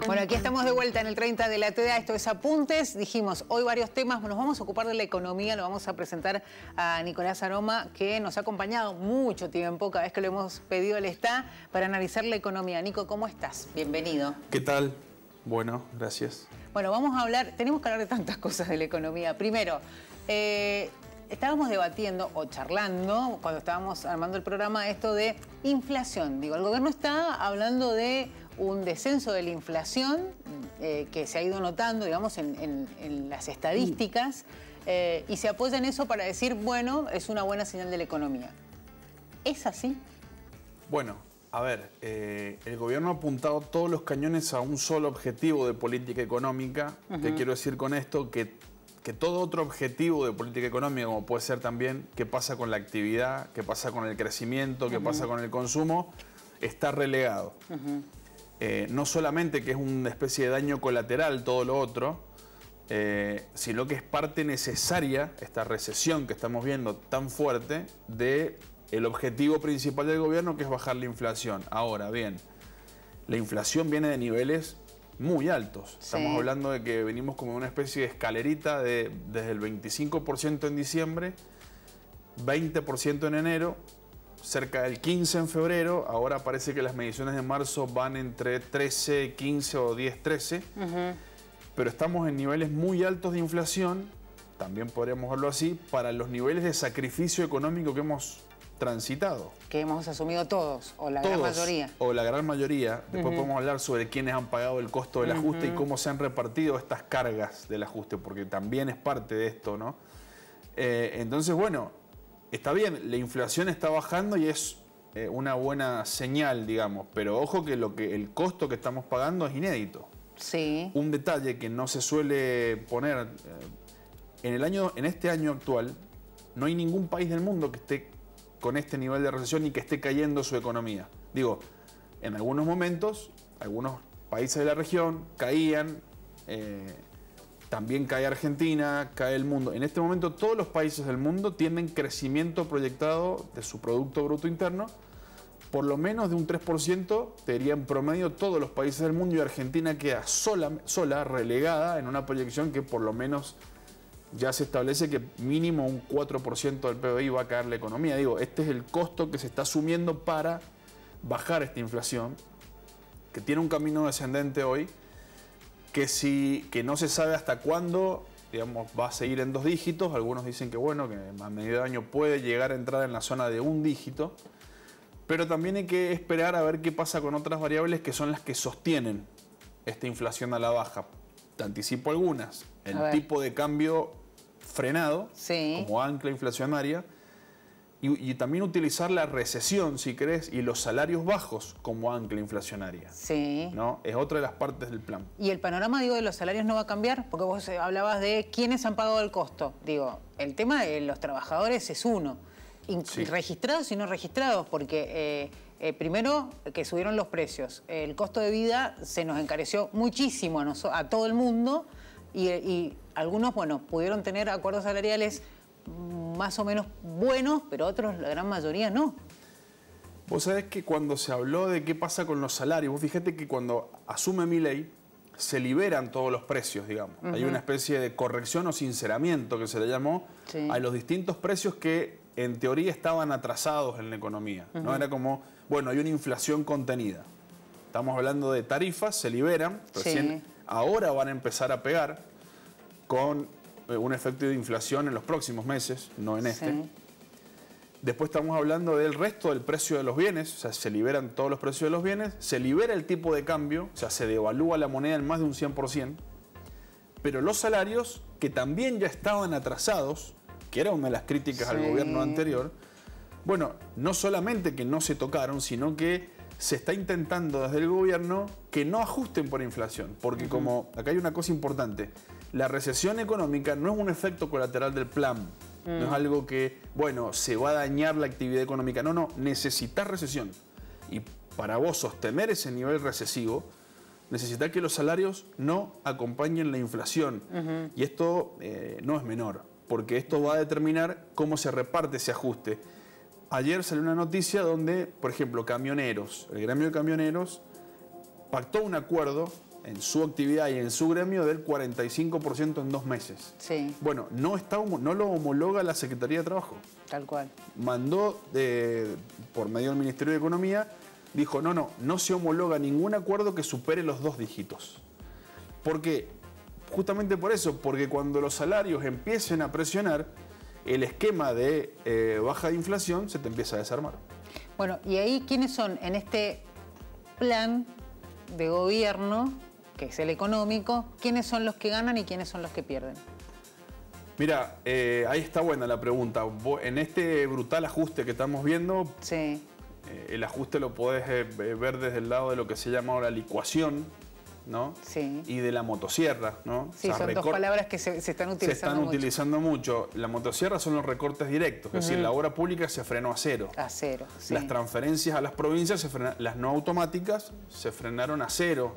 Bueno, aquí estamos de vuelta en el 30 de la TDA, esto es Apuntes. Dijimos, hoy varios temas, nos vamos a ocupar de la economía, lo vamos a presentar a Nicolás Aroma, que nos ha acompañado mucho tiempo, cada vez que lo hemos pedido él está, para analizar la economía. Nico, ¿cómo estás? Bienvenido. ¿Qué tal? Bueno, gracias. Bueno, vamos a hablar, tenemos que hablar de tantas cosas de la economía. Primero, estábamos debatiendo o charlando, cuando estábamos armando el programa, esto de inflación. Digo, el gobierno está hablando de un descenso de la inflación que se ha ido notando, digamos, en las estadísticas, y se apoya en eso para decir, bueno, es una buena señal de la economía. ¿Es así? Bueno, a ver, el gobierno ha apuntado todos los cañones a un solo objetivo de política económica. ¿Qué quiero decir con esto? Que todo otro objetivo de política económica, como puede ser también qué pasa con la actividad, qué pasa con el crecimiento, qué pasa con el consumo, está relegado. No solamente que es una especie de daño colateral todo lo otro, sino que es parte necesaria, esta recesión que estamos viendo tan fuerte, del objetivo principal del gobierno, que es bajar la inflación. Ahora bien, la inflación viene de niveles muy altos. Estamos hablando de que venimos como una especie de escalerita desde el 25% en diciembre, 20% en enero, cerca del 15 en febrero. Ahora parece que las mediciones de marzo van entre 13, 15 o 10, 13. Pero estamos en niveles muy altos de inflación, también podríamos verlo así, para los niveles de sacrificio económico que hemos transitado. Que hemos asumido todos, o la gran mayoría. O la gran mayoría. Después podemos hablar sobre quiénes han pagado el costo del ajuste y cómo se han repartido estas cargas del ajuste, porque también es parte de esto, ¿no? Entonces, bueno, está bien, la inflación está bajando y es una buena señal, digamos, pero ojo que el costo que estamos pagando es inédito. Sí. Un detalle que no se suele poner, en este año actual, no hay ningún país del mundo que esté con este nivel de recesión y que esté cayendo su economía. Digo, en algunos momentos, algunos países de la región caían, también cae Argentina, cae el mundo. En este momento todos los países del mundo tienen crecimiento proyectado de su Producto Bruto Interno, por lo menos de un 3%, te diría en promedio todos los países del mundo, y Argentina queda sola, relegada en una proyección que por lo menos ya se establece que mínimo un 4% del PBI va a caer la economía. Digo, este es el costo que se está asumiendo para bajar esta inflación, que tiene un camino descendente hoy, que no se sabe hasta cuándo, digamos, va a seguir en 2 dígitos. Algunos dicen que bueno, que a medida de año puede llegar a entrar en la zona de 1 dígito, pero también hay que esperar a ver qué pasa con otras variables que son las que sostienen esta inflación a la baja. Te anticipo algunas. El tipo de cambio frenado, como ancla inflacionaria, y también utilizar la recesión, si querés, y los salarios bajos como ancla inflacionaria. ¿No? Es otra de las partes del plan. ¿Y el panorama, digo, de los salarios no va a cambiar? Porque vos hablabas de quiénes han pagado el costo. Digo, el tema de los trabajadores es uno. Registrados y no registrados, porque primero que subieron los precios. El costo de vida se nos encareció muchísimo a todo el mundo, y algunos, bueno, pudieron tener acuerdos salariales más o menos buenos, pero otros, la gran mayoría, no. Vos sabés que cuando se habló de qué pasa con los salarios, vos fíjate que cuando asume Milei, se liberan todos los precios, digamos. Hay una especie de corrección o sinceramiento que se le llamó a los distintos precios que en teoría estaban atrasados en la economía. ¿No? Era como, bueno, hay una inflación contenida. Estamos hablando de tarifas, se liberan, recién ahora van a empezar a pegar con un efecto de inflación en los próximos meses, no en este. Después estamos hablando del resto del precio de los bienes, o sea, se liberan todos los precios de los bienes, se libera el tipo de cambio, o sea, se devalúa la moneda en más de un 100%, pero los salarios, que también ya estaban atrasados, que era una de las críticas al gobierno anterior, bueno, no solamente que no se tocaron, sino que se está intentando desde el gobierno que no ajusten por inflación, porque como acá hay una cosa importante, la recesión económica no es un efecto colateral del plan, no es algo que, bueno, se va a dañar la actividad económica, no, necesitas recesión, y para vos sostener ese nivel recesivo, necesitas que los salarios no acompañen la inflación, y esto no es menor, porque esto va a determinar cómo se reparte ese ajuste. ayer salió una noticia donde, por ejemplo, camioneros, el gremio de camioneros pactó un acuerdo en su actividad y en su gremio del 45% en 2 meses. Sí. Bueno, no lo homologa la Secretaría de Trabajo. Tal cual. Mandó por medio del Ministerio de Economía, dijo, no se homologa ningún acuerdo que supere los 2 dígitos. ¿Por qué? Justamente por eso, porque cuando los salarios empiecen a presionar, el esquema de baja de inflación se te empieza a desarmar. Bueno, y ahí, ¿quiénes son en este plan de gobierno, que es el económico, quiénes son los que ganan y quiénes son los que pierden? Mira, ahí está buena la pregunta. En este brutal ajuste que estamos viendo, sí. El ajuste lo podés ver desde el lado de lo que se llama ahora licuación, ¿no? Sí. Y de la motosierra, ¿no? Sí, o sea, son 2 palabras que se están utilizando mucho. Se están utilizando mucho. La motosierra son los recortes directos, es decir, la obra pública se frenó a cero. A cero, sí. Las transferencias a las provincias, las no automáticas, se frenaron a cero.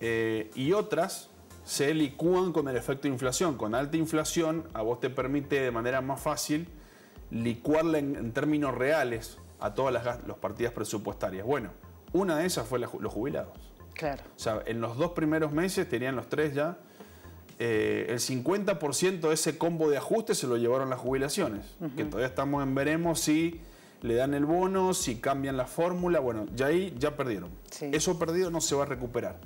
Y otras se licúan con el efecto de inflación. Con alta inflación, a vos te permite de manera más fácil licuarla en términos reales a todas las partidas presupuestarias. Bueno, una de esas fue los jubilados. Claro. O sea, en los 2 primeros meses, tenían los 3 ya, el 50% de ese combo de ajustes se lo llevaron las jubilaciones, que todavía estamos en veremos si le dan el bono, si cambian la fórmula, bueno, ya ahí ya perdieron. Sí. Eso perdido no se va a recuperar.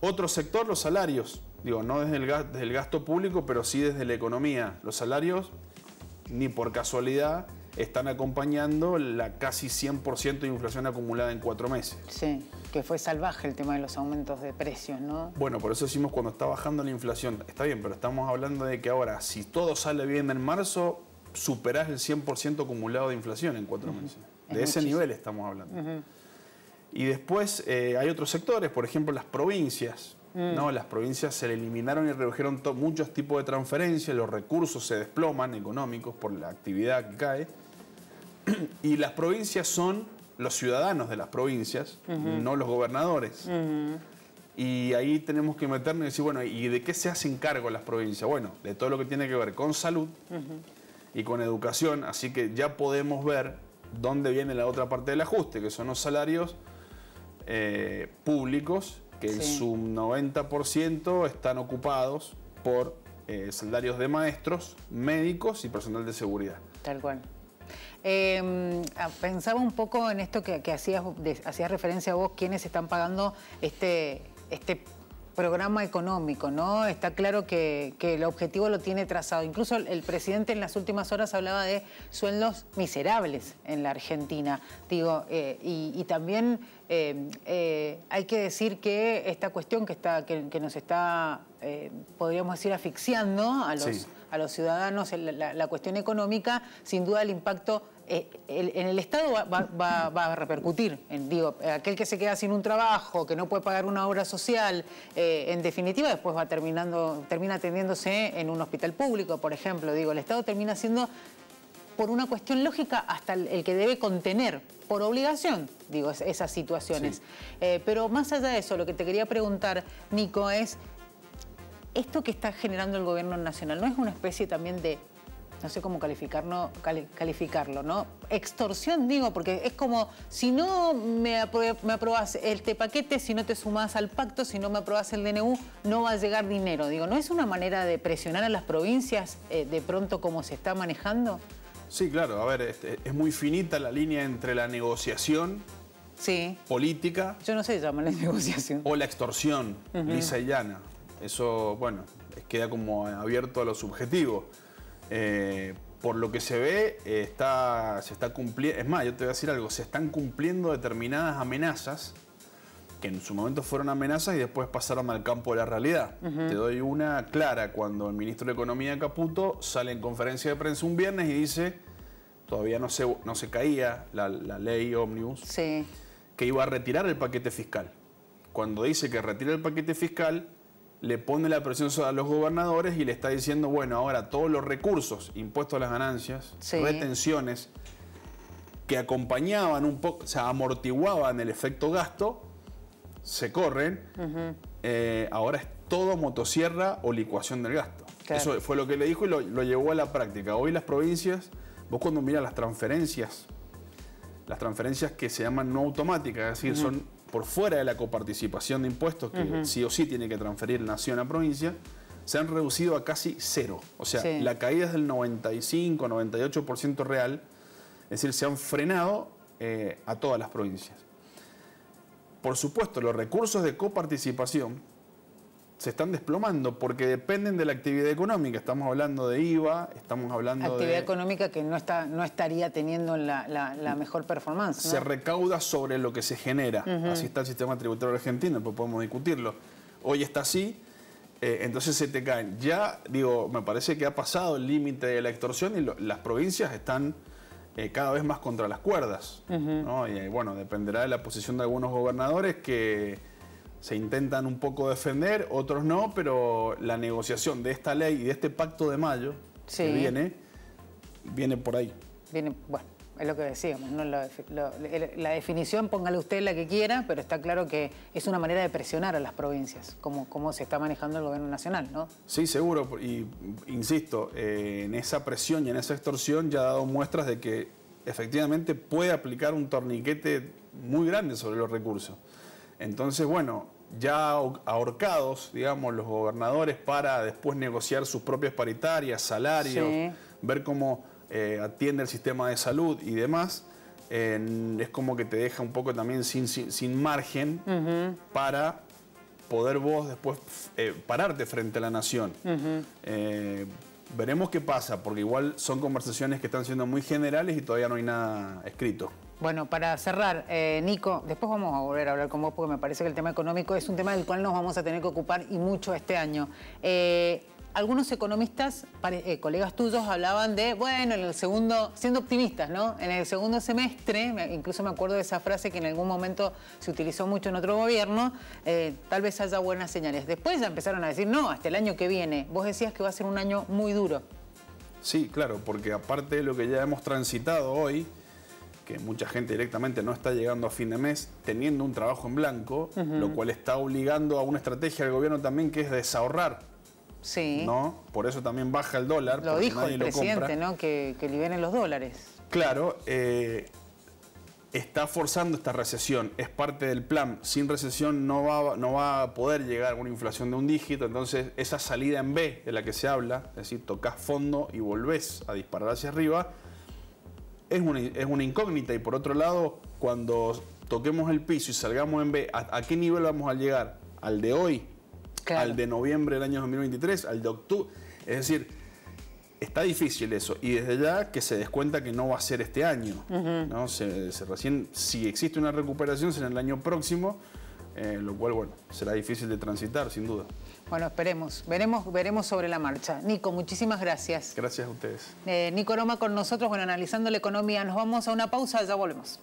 Otro sector, los salarios, digo, no desde el gasto público, pero sí desde la economía. Los salarios, ni por casualidad, están acompañando la casi 100% de inflación acumulada en 4 meses. Sí, que fue salvaje el tema de los aumentos de precios, ¿no? Bueno, por eso decimos cuando está bajando la inflación, está bien, pero estamos hablando de que ahora, si todo sale bien en marzo, superás el 100% acumulado de inflación en 4 meses. De ese nivel estamos hablando. Y después hay otros sectores, por ejemplo las provincias. ¿No? Las provincias se le eliminaron y redujeron muchos tipos de transferencias, los recursos se desploman económicos por la actividad que cae. Y las provincias son los ciudadanos de las provincias, no los gobernadores. Y ahí tenemos que meternos y decir, bueno, ¿y de qué se hacen cargo las provincias? Bueno, de todo lo que tiene que ver con salud y con educación, así que ya podemos ver dónde viene la otra parte del ajuste, que son los salarios públicos, que en su 90% están ocupados por salarios de maestros, médicos y personal de seguridad. Tal cual. Pensaba un poco en esto que hacías referencia a vos, quiénes están pagando este programa económico, ¿no? Está claro que el objetivo lo tiene trazado. Incluso el presidente en las últimas horas hablaba de sueldos miserables en la Argentina. Digo, y también hay que decir que esta cuestión que nos está, podríamos decir, asfixiando a los ciudadanos, la cuestión económica, sin duda el impacto en el Estado va a repercutir. Digo, aquel que se queda sin un trabajo, que no puede pagar una obra social, en definitiva después termina atendiéndose en un hospital público, por ejemplo. Digo, el Estado termina siendo, por una cuestión lógica, hasta el que debe contener, por obligación, digo, esas situaciones. Sí. Pero más allá de eso, lo que te quería preguntar, Nico, es esto que está generando el gobierno nacional, ¿no es una especie también de, no sé cómo calificarlo, ¿no? Extorsión, digo, porque es como, si no me aprobás este paquete, si no te sumás al pacto, si no me aprobás el DNU, no va a llegar dinero. Digo, ¿no es una manera de presionar a las provincias de pronto como se está manejando? Sí, claro. A ver, es muy finita la línea entre la negociación política... Yo no sé si llaman la negociación. ...o la extorsión, lisa y llana. Eso, bueno, queda como abierto a lo subjetivo. Por lo que se ve, se está cumpliendo... Es más, yo te voy a decir algo. Se están cumpliendo determinadas amenazas que en su momento fueron amenazas y después pasaron al campo de la realidad. Te doy una clara. Cuando el ministro de Economía, Caputo, sale en conferencia de prensa un viernes y dice, todavía no se caía la ley ómnibus, que iba a retirar el paquete fiscal. Cuando dice que retira el paquete fiscal, le pone la presión a los gobernadores y le está diciendo, bueno, ahora todos los recursos, impuestos a las ganancias, retenciones, que acompañaban un poco, o sea, amortiguaban el efecto gasto, se corren, ahora es todo motosierra o licuación del gasto. Claro. Eso fue lo que le dijo y lo llevó a la práctica. Hoy las provincias vos cuando mirás las transferencias que se llaman no automáticas, es decir, son por fuera de la coparticipación de impuestos que sí o sí tiene que transferir nación a provincia, se han reducido a casi cero. O sea, la caída es del 95, 98% real, es decir, se han frenado a todas las provincias. Por supuesto, los recursos de coparticipación se están desplomando porque dependen de la actividad económica. Estamos hablando de IVA, estamos hablando de... Actividad económica que no estaría teniendo la mejor performance, ¿no? Se recauda sobre lo que se genera. Así está el sistema tributario argentino, pues podemos discutirlo. Hoy está así, entonces se te caen. Ya, digo, me parece que ha pasado el límite de la extorsión y las provincias están cada vez más contra las cuerdas, ¿no? Y bueno, dependerá de la posición de algunos gobernadores que se intentan un poco defender, otros no, pero la negociación de esta ley y de este pacto de mayo que viene por ahí. Bueno, es lo que decíamos, ¿no? La definición, póngale usted la que quiera, pero está claro que es una manera de presionar a las provincias, como se está manejando el gobierno nacional, ¿no? Sí, seguro, y insisto, en esa presión y en esa extorsión ya ha dado muestras de que efectivamente puede aplicar un torniquete muy grande sobre los recursos. Entonces, bueno, ya ahorcados, digamos, los gobernadores para después negociar sus propias paritarias, salarios, ver cómo atiende el sistema de salud y demás, es como que te deja un poco también sin margen para poder vos después pararte frente a la nación. Veremos qué pasa, porque igual son conversaciones que están siendo muy generales y todavía no hay nada escrito. Bueno, para cerrar, Nico, después vamos a volver a hablar con vos porque me parece que el tema económico es un tema del cual nos vamos a tener que ocupar y mucho este año. Algunos economistas, colegas tuyos, hablaban de, bueno, en el segundo, siendo optimistas, ¿no? En el segundo semestre, incluso me acuerdo de esa frase que en algún momento se utilizó mucho en otro gobierno, tal vez haya buenas señales. Después ya empezaron a decir, no, hasta el año que viene. Vos decías que va a ser un año muy duro. Sí, claro, porque aparte de lo que ya hemos transitado hoy, que mucha gente directamente no está llegando a fin de mes teniendo un trabajo en blanco, lo cual está obligando a una estrategia del gobierno también que es desahorrar. Sí. ¿No? Por eso también baja el dólar. Lo dijo el presidente, ¿no? Que liberen los dólares. Claro, está forzando esta recesión, es parte del plan. Sin recesión no va a poder llegar a una inflación de un dígito, entonces esa salida en B de la que se habla, es decir, tocas fondo y volvés a disparar hacia arriba, es una incógnita. Y por otro lado, cuando toquemos el piso y salgamos en B, ¿a qué nivel vamos a llegar? ¿Al de hoy? Claro. ¿Al de noviembre del año 2023? ¿Al de octubre? Es decir, está difícil eso. Y desde ya que se descuenta que no va a ser este año, ¿no? Recién, si existe una recuperación, será el año próximo, lo cual, bueno, será difícil de transitar, sin duda. Bueno, esperemos. Veremos sobre la marcha. Nico, muchísimas gracias. Gracias a ustedes. Nico Aroma con nosotros, bueno, analizando la economía. Nos vamos a una pausa, ya volvemos.